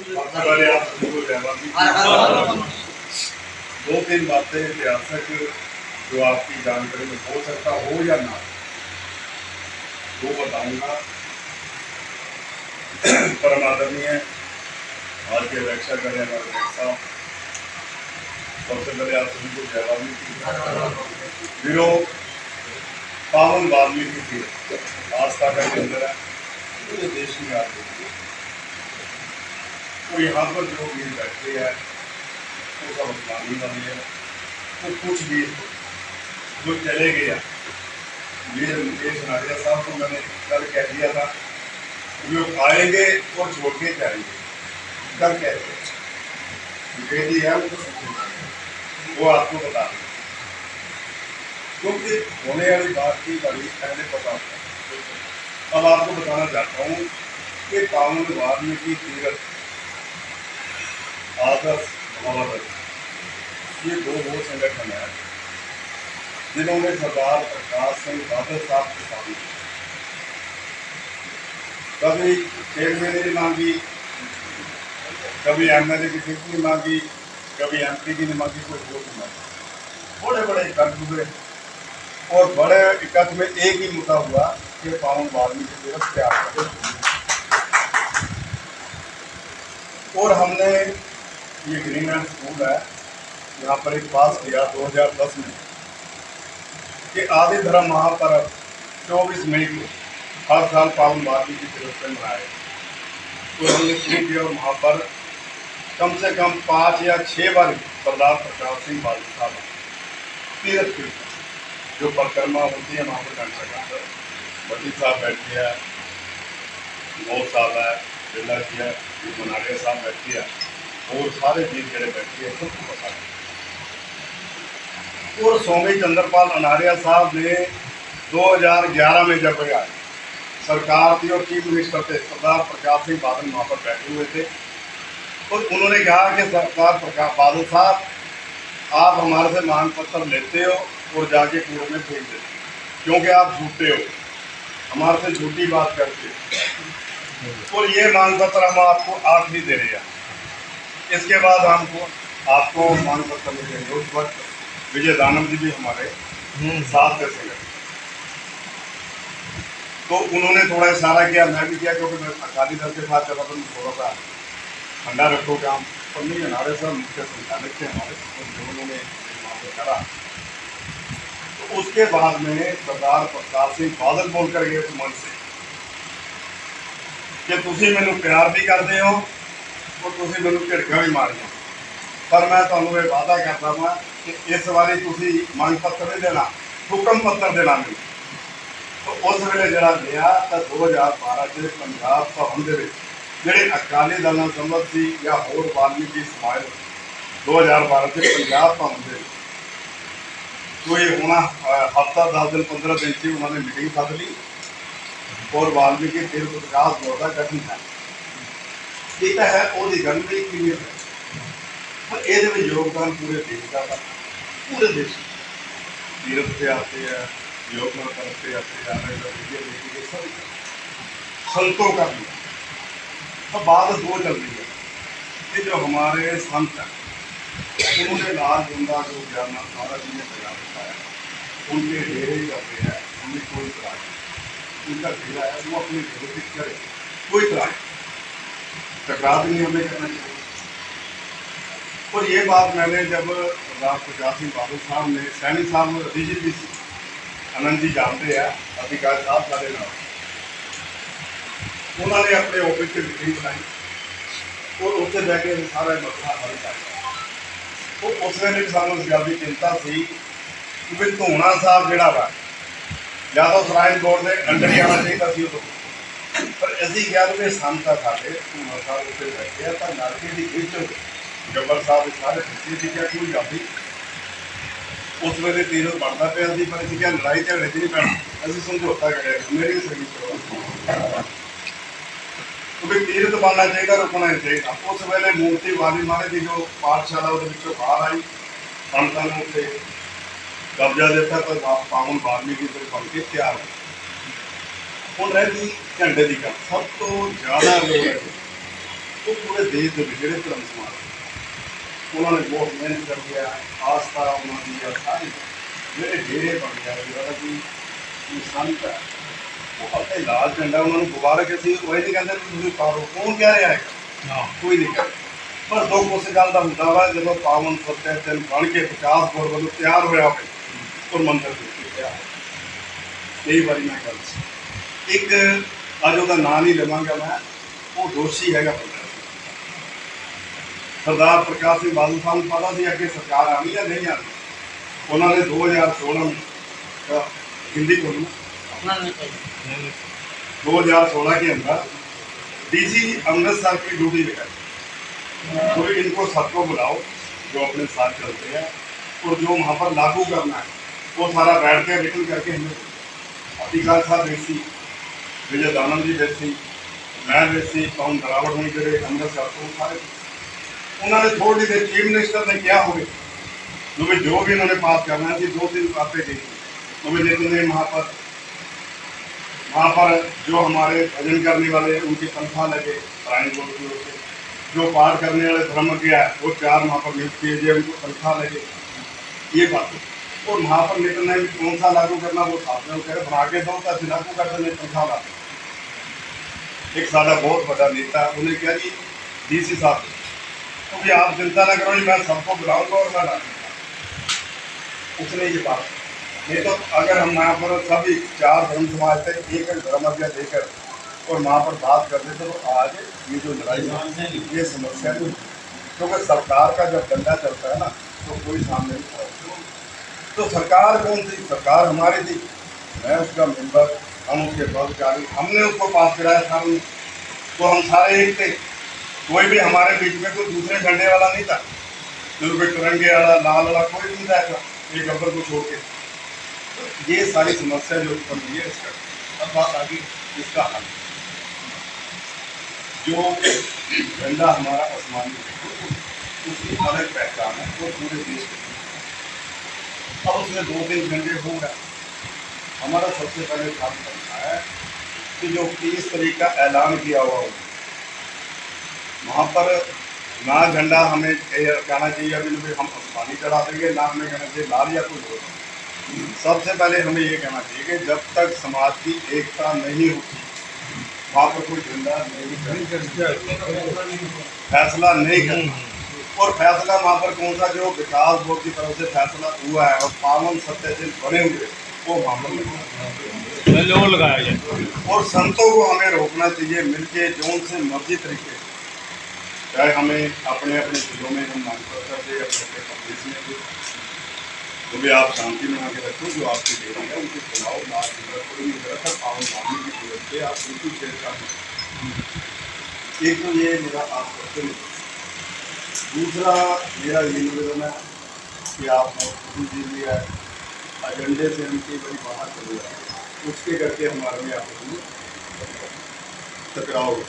सबसे पहले आप सभी को जय माता दी। दो तीन बातें ऐतिहासिक जो आपकी जानकारी में हो सकता हो या ना, वो बताऊंगा। परम आदरणीय आज की अपेक्षा करें हमारे भाई साहब, सबसे पहले आप सभी को जय वाल्मीकि। वीरों, पावन वाल्मीकि की आस्था का केंद्र है पूरे देश में। आप देखिए तो यहाँ पर जो वीर बैठे हैं वो सब आसमानी वाले हैं, तो कुछ वीर जो चले गए, वीर मुकेश नारिया साहब को मैंने कल कह दिया था, जो आएंगे और छोड़ के जाएंगे। कल कहते मुकेश जी है वो आपको बता दें, क्योंकि होने वाली बात की बड़ी पहले पता होता है। अब आपको बताना चाहता हूँ कि पावन वाल्मीकि तीर्थ, आदर्श, महाआदर्श, ये दो वो संगठन है जिन्होंने सरदार प्रकाश सिंह बादल साहब के सामने कभी चेयरमैन नहीं मांगी, कभी एमएलए की सीट नहीं मांगी, कभी एमपी की नहीं मांगी, कोई वोट नहीं मांगी। बड़े बड़े इकट्ठ हुए और बड़े इकट्ठ में एक ही मुद्दा हुआ कि पावन वाल्मीकि तीर्थ तैयार करें। और हमने ये ग्रीनलैंड स्कूल है यहाँ पर एक पास किया 2010 में कि आदि धर्म महापर्व 24 मई को हर साल पावन वाल्मीकि तीर्थ से मनाए। तो हमने शुरू किया और वहाँ पर कम से कम 5 या 6 बार सरदार प्रकाश सिंह बादल साहब तीर्थ की जो परिक्रमा होती है वहाँ पर घंटा घंटा बटी साहब बैठे हैं, मौत साहब है, बिरला जी है, मनारिया साहब बैठे हैं और सारे वीर जड़े बैठे हैं, सबको पता है। और स्वामी चंद्रपाल अनारिया साहब ने 2011 में जब सरकार थी और चीफ मिनिस्टर थे, सरदार प्रकाश सिंह बादल वहाँ पर बैठे हुए थे, और उन्होंने कहा कि सरदार प्रकाश बादल साहब, आप हमारे से मांग पत्र लेते हो और जाके कूड़े में फेंक देते हो, क्योंकि आप झूठे हो, हमारे से झूठी बात करते हो, और ये मांग पत्र हम आपको आज भी दे रहे हैं। इसके बाद हमको आपको मांग पत्र नहीं देंगे। उस वक्त विजय दानव जी भी हमारे साथ थे संगठन, तो उन्होंने थोड़ा इशारा किया, मैं भी किया, क्योंकि मैं अकाली दल के साथ चला, तो थोड़ा सा ठंडा रखो काम। और नहीं, हमारे साथ मुख्य संचालक थे हमारे, जो उन्होंने वहाँ पर करा। तो उसके बाद में सरदार प्रकाश सिंह बादल बोल कर गए उस मंच से कि तुसी मैनू प्यार भी करते हो और तुसी मैनू झिड़का भी मारिया, पर मैं तुहानू ये वादा करता वा कि इस बारी तुसी मंग पत्र नहीं देना, हुक्म पत्र देना मैनू। तो उस वेले जरा लिया तो 2012 के पंजाब भवन के ਜਿਹੜੇ अकाली दल ਨਾਲ ਸੰਬੰਧ ਸੀ ਜਾਂ ਹੋਰ वाल्मीकि समाज 2012 के पंजाब भवन के कोई होना हफ्ता 10 दिन 15 दिन से उन्होंने मीटिंग सद ली और वाल्मीकि तीर्थ विकास बोर्ड का गठन किया है। वो गल भी क्लीयर है, पर ये योगदान पूरे देश का था। पूरे देश तीर्थ से आते हैं, योगदान करते आते हैं, संतों का भी। तो बात दो चल रही है कि जो हमारे संत हैं उन्होंने लाल गुंडा जो ज्ञान सारा जी ने तैयार बताया, उनके डेरे करते हैं, उन्हें कोई इतराज नहीं। उनका डेरा है, वो अपने डेरे से करे, कोई इतराज टकराव भी नहीं हमें करना चाहिए। और ये बात मैंने जब सरदार प्रकाश सिंह बादल साहब ने, सैनी साहब डीजीपी आनंद जी जानते हैं, अधिकारी साहब सारे नाम, उन्होंने अपने ऑफिस से मीटिंग बनाई और उत्थे बह के सारा मसला हल कर। तो उस वेले सानू इस गल की चिंता सी कि भी धूना साहब जोड़ा वा या तो सराइन बोर्ड के अंडर ही आना चाहिए सी उदों, पर असीं कहा भी संत है साडे, धूना साहब उत्ते बैठे हैं, तो नालके की खिच जब्बर साहब सारे बच्चे सी क्या कोई जाती उस वेले तीर्थ बनता पाया सी, पर असीं क्या लड़ाई झगड़े च नहीं पैना, असीं समझौता करिया मेरी सही क्योंकि तीर्थ बनना चाहिए, रुकना नहीं चाहिए। उस वेले मूर्ति वाली महाराज की जो पाठशाला वो बाहर आई, संतान ने उत्ते कब्जा दिता, तो पावन वाल्मीकि बन के तैयार हो। हुण रही झंडे की गल, सब तो ज़्यादा लोग तो पूरे देश के ਜਿਹੜੇ ਧਰਮ ਸਮਾਜ ਉਹਨਾਂ ਨੇ ਬਹੁਤ ਮਿਹਨਤ ਕਰਕੇ ਆਸਥਾ ਉਹਨਾਂ ਦੀ ਆ ਸਾਰੀ ਜਿਹੜੇ ਡੇਰੇ ਬਣ ਗਿਆ ਜਿਹੜਾ ਕਿ ਸੰਤ ਹੈ ਉਹ ਆਪਣੇ ਲਾਲ ਝੰਡਾ ਉਹਨਾਂ ਨੂੰ ਮੁਬਾਰਕ ਅਸੀਂ ਉਹ ਨਹੀਂ ਕਹਿੰਦੇ ਵੀ ਤੁਸੀਂ ਪਾਓ ਕੌਣ ਕਹਿ ਰਿਹਾ ਹੈ ਕੋਈ ਨਹੀਂ ਕਹਿੰਦਾ ਪਰ ਦੁੱਖ ਉਸ ਗੱਲ ਦਾ ਹੁੰਦਾ ਵਾ ਜਦੋਂ ਪਾਵਨ ਸੱਤੇ ਦਿਨ ਬਣ ਕੇ 50 ਫੁੱਟ ਵੱਲੋਂ ਤਿਆਰ ਹੋਇਆ ਹੋਵੇ ਔਰ ਮੰਦਰ ਦੇ ਵਿੱਚ ਤਿਆਰ ਕਈ ਵਾਰੀ ਮੈਂ ਗੱਲ ਸੀ ਇੱਕ ਅੱਜ ਉਹਦਾ ਨਾਂ ਨਹੀਂ ਲਵਾਂਗਾ ਮੈਂ ਉਹ ਦੋਸ਼ੀ ਹੈਗਾ ਸਰਦਾਰ ਪ੍ਰਕਾਸ਼ ਸਿੰਘ ਬਾਦਲ ਸਾਹਿਬ ਨੂੰ ਪਤਾ ਸੀ ਅੱਗੇ ਸਰਕਾਰ ਆਉਣੀ ਜਾਂ ਨਹੀਂ ਆਉਣੀ ਉਹਨਾਂ ਨੇ 2016 हिंदी बोलूँ 2016 के अंदर डीसी अमृतसर की ड्यूटी लगाई तो इनको सबको बुलाओ जो अपने साथ चलते हैं और जो वहाँ पर लागू करना है वो सारा बैठ कर रिटर्न करके हमें अतिकाल साहब बेसी विजय दानंद जी बेसी मैं बेसी पवन दरावट में जड़े अमृतसर को सारे उन्होंने थोड़ी देर चीफ मिनिस्टर ने क्या हो गए जो भी उन्होंने पास करना है 2-3 बातें की तो मैं देखते हैं वहाँ पर जो हमारे भजन करने वाले उनकी तनख्वाह लगे प्राइन बोर्ड की ओर से जो पाठ करने वाले धर्म किया है वो 4 वहाँ पर नियुक्त किए गए उनको तनख्वाह लगे ये बात और वहाँ पर निकलना कौन सा लागू करना वो साथ में कह बना के दो तो लागू कर देने तनख्वाह ला एक सारा बहुत बड़ा नेता उन्हें क्या जी DC साहब क्योंकि आप चिंता न करो मैं सबको बुलाऊंगा और मैं उसने ये बात नहीं तो अगर हम यहाँ पर सभी 4 धर्म समाज थे एक धर्म अज्ञा देकर और वहाँ पर बात करते थे तो आज ये जो लड़ाई है ये समस्या नहीं क्योंकि सरकार का जब डंडा चलता है ना तो कोई सामने नहीं खड़ा तो सरकार कौन थी सरकार हमारी थी मैं उसका मेंबर हम उसके पदाधिकारी हमने उसको पास कराया था तो हम सारे एक थे कोई भी हमारे बीच में कोई दूसरे झंडे वाला नहीं था जो कोई तिरंगे वाला लाल वाला कोई नहीं था ऐसा एक अब्बर को छोड़ के ये सारी समस्या जो उत्पन्न हुई है इसका अब बात आ गई इसका हल जो झंडा हमारा आसमानी उसकी अलग पहचान है वो पूरे देश में अब उसमें 2-3 झंडे हो रहे हमारा सबसे पहले काम करना है कि जो 30 तारीख का ऐलान किया हुआ हो वहाँ पर ना झंडा हमें कहना चाहिए अभी हम आसमानी चढ़ा देंगे ना हमें कहना चाहिए लाल या कुछ होगा सबसे पहले हमें ये कहना चाहिए कि जब तक समाज की एकता नहीं होती वहाँ पर कोई झंडा नहीं फैसला नहीं करना और फैसला वहाँ पर कौन सा जो विकास बोर्ड की तरफ से फैसला हुआ है और पावन सत्य दिन बने हुए वो वहाँ पर लगाया जाए और संतों को हमें रोकना चाहिए मिलके जोन से मर्जी तरीके चाहे हमें अपने अपने जिलों में हम नामकरण कर दे अपने प्रदेश में भी तो भी आप शांति में आके रखो जो आपके डेरे है उनको खिलाओ बात कोई नहीं करता पावन मानने की जरूरत है आप बिल्कुल छेड़छाड़ एक तो ये मेरा आप करते नहीं दूसरा मेरा ये निवेदन है कि आप जी भी है एजेंडे से हम कई बड़ी बाहर चले जाए उसके करके हमारे में आपस में टकराव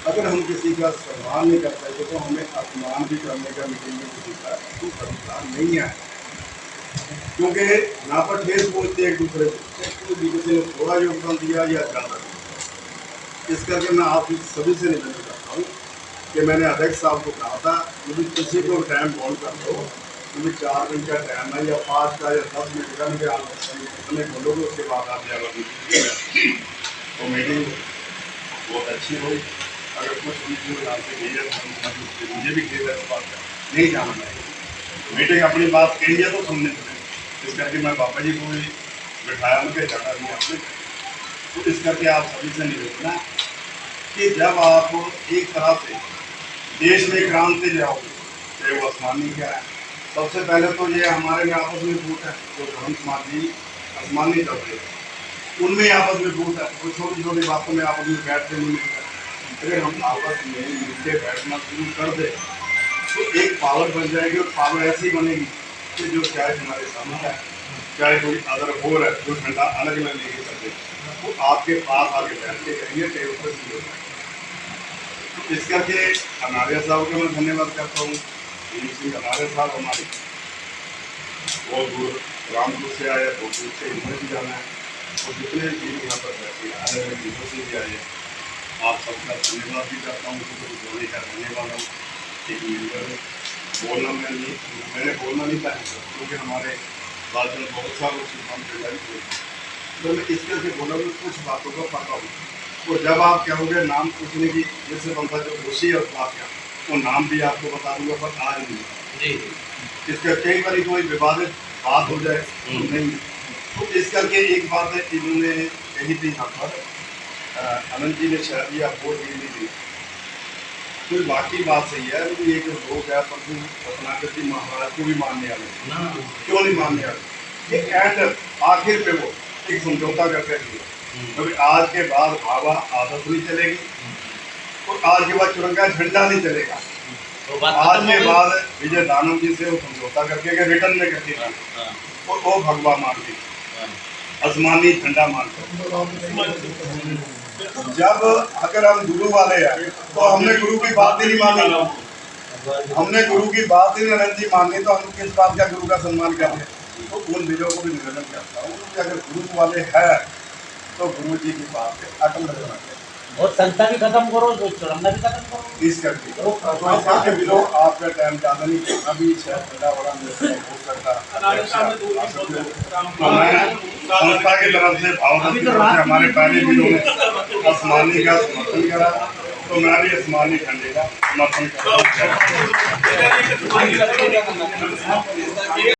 अगर हम किसी का सम्मान नहीं कर पाते तो हमें अपमान भी करने का मीटिंग में किसी का अधिकार नहीं है क्योंकि ना पर ठेस पहुँचते एक दूसरे को किसी ने थोड़ा योगदान दिया या ज़्यादा इस करके मैं आप सभी से निवेदन करता हूँ कि मैंने अध्यक्ष साहब को कहा था कि किसी को टाइम बॉन्ड कर दो क्योंकि 4 मिनट का टाइम है या 5 का या 10 मिनट का मुझे आप अपने बोलोगे उसके बाद आप जाकर तो मीटिंग बहुत अच्छी हुई अगर कुछ मुझे भी खेद है इस बात का नहीं जाना चाहिए मीटिंग अपनी बात कही है तो सुनने चले इस करके मैं बाबा जी को भी बिठाया उनके जाना नहीं आपने तो इस करके आप सभी से निवेदन है कि जब आप एक तरह से देश में क्रांति जाओगे चाहे वो आसमानी क्या है सबसे पहले तो ये हमारे में आपस में फूट है जो धर्म समाजी आसमानी चलते हैं उनमें आपस में फूट है वो छोटी छोटी बातों में आपस में बैठते नहीं मिलता अगर हम आपस में मिलकर बैठना शुरू कर दें तो एक पावर बन जाएगी और पावर ऐसी बनेगी कि जो चाहे हमारे सामने है चाहे कोई अदर और है जो झंडा अलग अलग लेके चलते वो आपके पास आके बैठ के कहेंगे टेबल पर नहीं होता तो इस करके अनार्य साहब को मैं धन्यवाद करता हूँ सिंह अनार्य साहब हमारे बहुत दूर रामपुर से आए बहुत दूर से इधर भी जाना है और जितने भी यहाँ पर बैठे अलग अलग जिलों से भी आए आप सबका धन्यवाद भी करता हूँ क्योंकि धोनी का रहने वाला हूँ एक मेंबर मैंने बोलना नहीं था क्योंकि हमारे बाद में बहुत सालों से हम बोले तो मैं इस तरह से बोला कि कुछ बातों का पता हूँ। तो जब आप कहोगे नाम पूछने की जैसे बनता जो खुशी है उस बात का वो नाम भी आपको बता दूंगा पर आज नहीं इसका कई बार कोई विवादित बात हो जाए तो नहीं तो इस करके एक बात है इन्होंने कही थी यहाँ पर अनंत जी ने शायद या वोट भी नहीं दी कोई बाकी बात सही है लेकिन एक लोग है परंतु रत्नाकर महाराज को भी मानने वाले क्यों नहीं मानने वाले ये एंड आखिर पे वो एक समझौता करते हैं क्योंकि आज के बाद भावा आदत नहीं चलेगी और आज के बाद चुरंगा झंडा नहीं चलेगा आज के बाद विजय दानव जी से वो समझौता करके रिटर्न में करके और वो भगवा मानते आसमानी झंडा मानते जब अगर हम गुरु वाले हैं तो हमने गुरु की बात ही नहीं मानी हमने गुरु की बात ही नहीं मानी तो हम किस बात का गुरु का सम्मान करते हैं तो उन वीरों को भी निवेदन करता हूँ कि अगर गुरु वाले हैं तो गुरु जी की बात है अटल रहना चाहिए और संस्था भी खत्म करो तो चुरंगा भी खत्म करो इस करके तो के वीरों आपका टाइम ज़्यादा नहीं अभी शायद बड़ा बड़ा हो सकता तो मैं संस्था की तरफ से भावना से हमारे पहले वीरों ने आसमानी का समर्थन करा तो मैं भी आसमानी झंडे का समर्थन करा